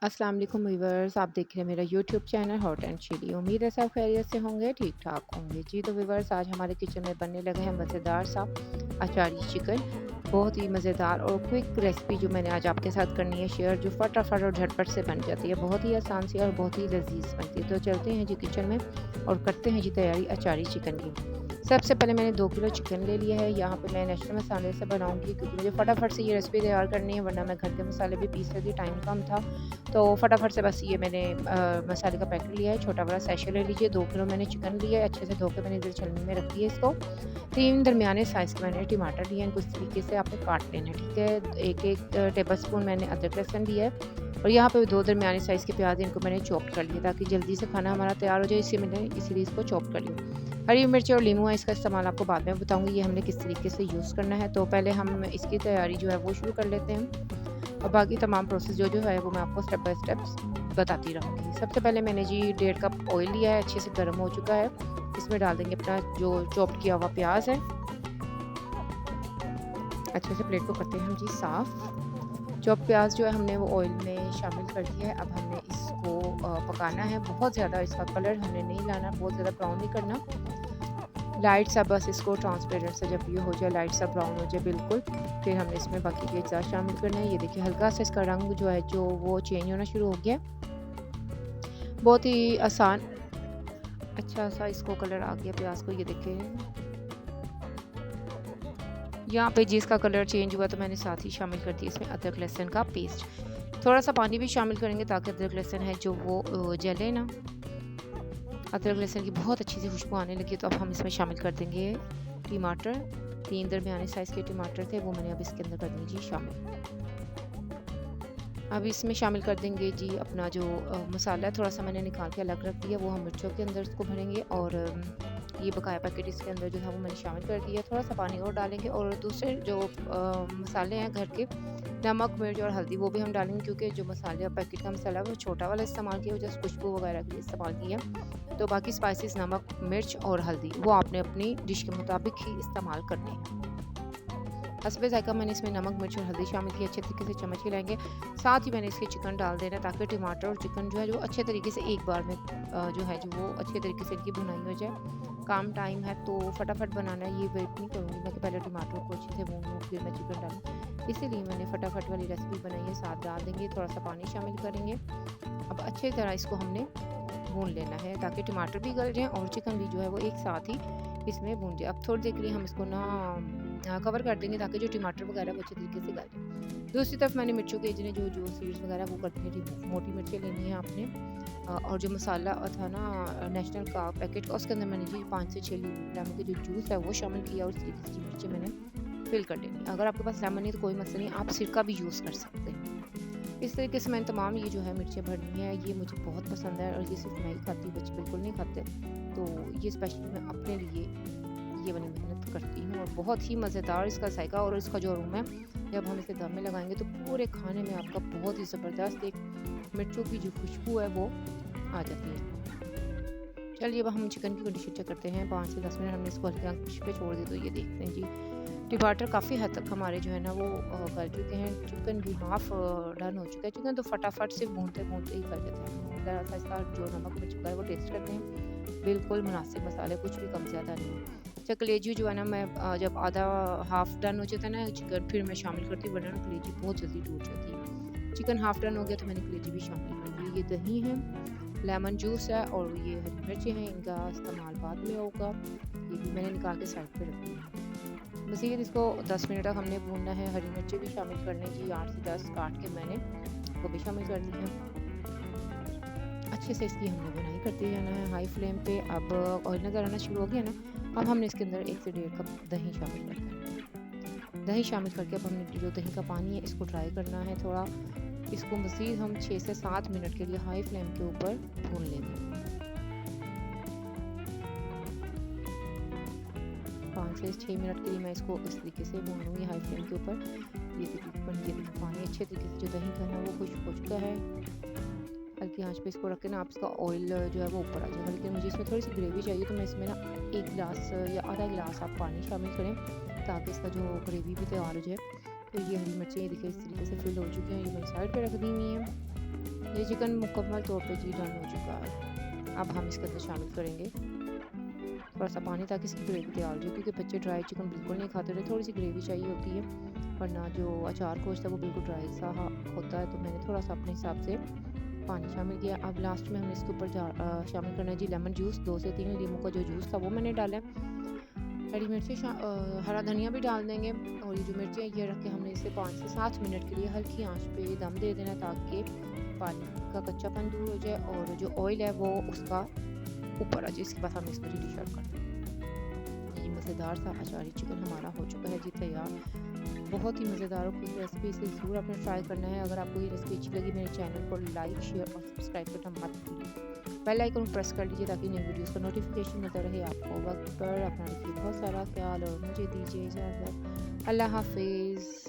अस्सलाम वालेकुम व्यूअर्स, आप देख रहे हैं मेरा YouTube channel hot and chilli. उम्मीद है सब खैरियत से होंगे, ठीक ठाक होंगे जी। तो व्यूअर्स, आज हमारे किचन में बनने लगे हैं मज़ेदार सा अचारी चिकन। बहुत ही मज़ेदार और क्विक रेसिपी जो मैंने आज आपके साथ करनी है शेयर, जो फटाफट और झटपट से बन जाती है। बहुत ही आसान सी और बहुत ही लजीज बनती है। तो चलते हैं जी किचन में और करते हैं जी तैयारी अचारी चिकन की। सबसे पहले मैंने 2 किलो चिकन ले लिया है। यहाँ पे मैं नेचुरल मसाले से बनाऊंगी क्योंकि मुझे फटाफट से ये रेसिपी तैयार करनी है, वरना मैं घर के मसाले भी पीस लेती, टाइम कम था। तो फटाफट से बस ये मैंने मसाले का पैकेट लिया है, छोटा वाला सैशे ले लीजिए। 2 किलो मैंने चिकन लिया है, अच्छे से धो के मैंने इधर छलनी में रख दिया इसको। 3 दरमियाने साइज़ के मैंने टमाटर लिए हैं, कुछ तरीके से आपने काट लेना है, ठीक है। 1-1 टेबल स्पून मैंने अदरक लहसुन लिया है और यहाँ पे 2 दरमियाने साइज़ के प्याज, इनको मैंने चॉप कर लिया ताकि जल्दी से खाना हमारा तैयार हो जाए, इसीलिए इसको चॉप कर लिया। हरी मिर्च और नींबू है, इसका इस्तेमाल आपको बाद में बताऊँगी ये हमने किस तरीके से यूज़ करना है। तो पहले हम इसकी तैयारी जो है वो शुरू कर लेते हैं और बाकी तमाम प्रोसेस जो है वो मैं आपको स्टेप बाय स्टेप बताती रहूँगी। सबसे पहले मैंने जी 1.5 कप ऑयल लिया है, अच्छे से गर्म हो चुका है। इसमें डाल देंगे अपना जो चॉप्ड किया हुआ प्याज है। अच्छे से प्लेट को करते हैं हम जी साफ़। चॉप प्याज जो है हमने वो ऑयल में शामिल कर दिया है। अब हमने इसको पकाना है। बहुत ज़्यादा इसका कलर हमने नहीं लाना, बहुत ज़्यादा ब्राउन नहीं करना। लाइट सा बस इसको ट्रांसपेरेंट से जब ये हो जाए, लाइट सा ब्राउन हो जाए बिल्कुल, फिर हमने इसमें बाकी के अज्जा शामिल करने हैं। ये देखिए हल्का सा इसका रंग जो वो चेंज होना शुरू हो गया। बहुत ही आसान अच्छा सा इसको कलर आ गया प्याज को, ये देखिए। यहाँ पे जिसका कलर चेंज हुआ तो मैंने साथ ही शामिल कर दिया इसमें अदरक लहसुन का पेस्ट। थोड़ा सा पानी भी शामिल करेंगे ताकि अदरक लहसुन है जो वो जले ना। अदरक लहसुन की बहुत अच्छी सी खुशबू आने लगी, तो अब हम इसमें शामिल कर देंगे टमाटर। 3 दरमियाने साइज़ के टमाटर थे, वो मैंने अब इसके अंदर कर दिए जी शामिल। अब इसमें शामिल कर देंगे जी अपना जो मसाला है, थोड़ा सा मैंने निकाल के अलग रख दिया, वो हम मिर्चों के अंदर इसको भरेंगे। और ये बकाया पैकेट इसके अंदर जो था वो मैंने शामिल कर दिया। थोड़ा सा पानी और डालेंगे और दूसरे जो मसाले हैं घर के, नमक मिर्च और हल्दी, वो भी हम डालेंगे क्योंकि जो मसाले पैकेट का मसाला है वो छोटा वाला इस्तेमाल किया, जस्ट खुशबू वगैरह के लिए इस्तेमाल किया। तो बाकी स्पाइसेस नमक मिर्च और हल्दी वो आपने अपनी डिश के मुताबिक ही इस्तेमाल करने हैं। हस्बे ज़ायक़ा मैंने इसमें नमक मिर्च और हल्दी शामिल की, अच्छे तरीके से चम्मच हिलाएंगे। साथ ही मैंने इसके चिकन डाल देना ताकि टमाटर और चिकन जो है जो अच्छे तरीके से एक बार में जो है जो वो अच्छे तरीके से इनकी भुनाई हो जाए। कम टाइम है तो फटाफट बनाना है, ये वेट नहीं करूँगी मैं कि पहले टमाटर को अच्छे से भून लूँ फिर मैं चिकन डालूँ, इसीलिए मैंने फटाफट वाली रेसिपी बनाई है। साथ डाल देंगे, थोड़ा सा पानी शामिल करेंगे। अब अच्छी तरह इसको हमने भून लेना है ताकि टमाटर भी गल जाएँ और चिकन भी जो है वो एक साथ ही इसमें भून जाए। अब थोड़ी देर के लिए हम इसको ना कवर कर देंगे ताकि जो टमाटर वगैरह वो अच्छे तरीके से गल जाए। दूसरी तरफ मैंने मिर्चों के जिन्हें जो सीड्स वगैरह वो कर देंगे जी, मोटी मिर्चें लेनी है आपने। और जो मसाला था ना नेशनल का पैकेट का, उसके अंदर मैंने जी 5 से 6 लेमन के जो जूस है वो शामिल किया और इस तरीके से मिर्चें मैंने फिल कर लेनी। अगर आपके पास लेमन नहीं तो कोई मसला नहीं, आप सिरका भी यूज़ कर सकते हैं। इस तरीके से मैंने तमाम ये जो है मिर्चें भरनी है। ये मुझे बहुत पसंद है और ये सिर्फ मैं ही खाती हूँ, बच्चे बिल्कुल नहीं खाते। तो ये स्पेशली मैं अपने लिए ये वाली मेहनत करती हूँ और बहुत ही मज़ेदार इसका जायका और इसका जो अरोमा है, जब हम इसे दम में लगाएंगे तो पूरे खाने में आपका बहुत ही ज़बरदस्त एक मिर्चों की जो खुशबू है वो आ जाती है। चलिए अब हम चिकन की कंडीशन चेक करते हैं। 5 से 10 मिनट हमने इसको हल्की आंच पे छोड़ दिया, तो ये देखते हैं जी टमाटर काफ़ी हद तक हमारे जो है ना वो गल चुके हैं। चिकन भी हाफ डन हो चुका है। चिकन तो फटाफट से भूनते भूनते ही गल जाता है। ज़रा सा इसका जो नमक मिर्च का है वो टेस्ट करते हैं, बिल्कुल मुनासिब मसाले, कुछ भी कम ज़्यादा नहीं। अच्छा कलेजी जो है ना मैं जब आधा हाफ डन हो जाता है ना चिकन, फिर मैं शामिल करती हूँ, वरना कलेजी बहुत जल्दी टूट जाती है। चिकन हाफ डन हो गया तो मैंने कलेजी भी शामिल कर ली। ये दही है, लेमन जूस है और ये हरी मिर्चें हैं, इनका इस्तेमाल बाद में होगा। ये भी मैंने निकाल के साइड पे रखी है। मज़ीद इसको 10 मिनट तक हमने भूनना है। हरी मिर्चें भी शामिल करने जी 8 से 10 काट के मैंने वो भी शामिल कर दी है। अच्छे से इसकी हमने बुनाई करते जाना है हाई फ्लेम पे। अब ऑयल नज़र आना शुरू हो गया ना, अब हमने इसके अंदर 1 से 1.5 कप दही शामिल करना है। दही शामिल करके अब हमने जो दही का पानी है इसको ड्राई करना है थोड़ा। इसको मज़ीद हम 6 से 7 मिनट के लिए हाई फ्लेम के ऊपर भून लेंगे। 5 से 6 मिनट के लिए मैं इसको इस तरीके से भून लूँगी हाई फ्लेम के ऊपर। ये देखिए पानी अच्छे तरीके से जो दही का है वो खुश्क हो चुका है। हल्की आंच पे इसको रख के ना आप इसका ऑयल जो है वो ऊपर आ जाएगा। लेकिन मुझे इसमें थोड़ी सी ग्रेवी चाहिए, तो मैं इसमें ना 1 गिलास या आधा गिलास आप पानी शामिल करें ताकि इसका जो ग्रेवी भी तैयार हो जाए। तो ये हरी मिर्चें ये देखिए इस तरीके से फिल हो चुकी हैं, ये मैंने साइड पे रख दी हुई हैं। ये चिकन मुकम्मल तौर पे जी डन हो चुका है। अब हम इसके अंदर शामिल करेंगे थोड़ा सा पानी ताकि इसकी ग्रेवी तैयार हो जाए, क्योंकि बच्चे ड्राई चिकन बिल्कुल नहीं खाते थे, थोड़ी सी ग्रेवी चाहिए होती है, वरना जो अचार गोश्त है वो बिल्कुल ड्राई सा होता है। तो मैंने थोड़ा सा अपने हिसाब से पानी शामिल किया। अब लास्ट में हमने इसके ऊपर शामिल करना है जी लेमन जूस। 2 से 3 लीमू का जो जूस था वो मैंने डाला है। हरी मिर्ची हरा धनिया भी डाल देंगे। और ये जो मिर्ची है ये रख के हमने इसे 5 से 7 मिनट के लिए हल्की आंच पे दम दे देना, ताकि पानी का कच्चापन दूर हो जाए और जो ऑयल है वो उसका ऊपर आ जाए। इसके बाद हमने इसको डिश आउट कर दें। ये मज़ेदार सा अचारी चिकन हमारा हो चुका है जी तैयार। बहुत ही मज़ेदार और क्विक रेसिपी, इसे ज़रूर आपने ट्राई करना है। अगर आपको ये रेसिपी अच्छी लगी मेरे चैनल को लाइक शेयर और सब्सक्राइब करना मत भूलिए। बेल आइकन प्रेस कर लीजिए ताकि नई वीडियोस का नोटिफिकेशन मिलता रहे आपको वक्त पर। अपना रखिए बहुत सारा ख्याल और मुझे दीजिए इजाज़त। अल्लाह हाफिज़।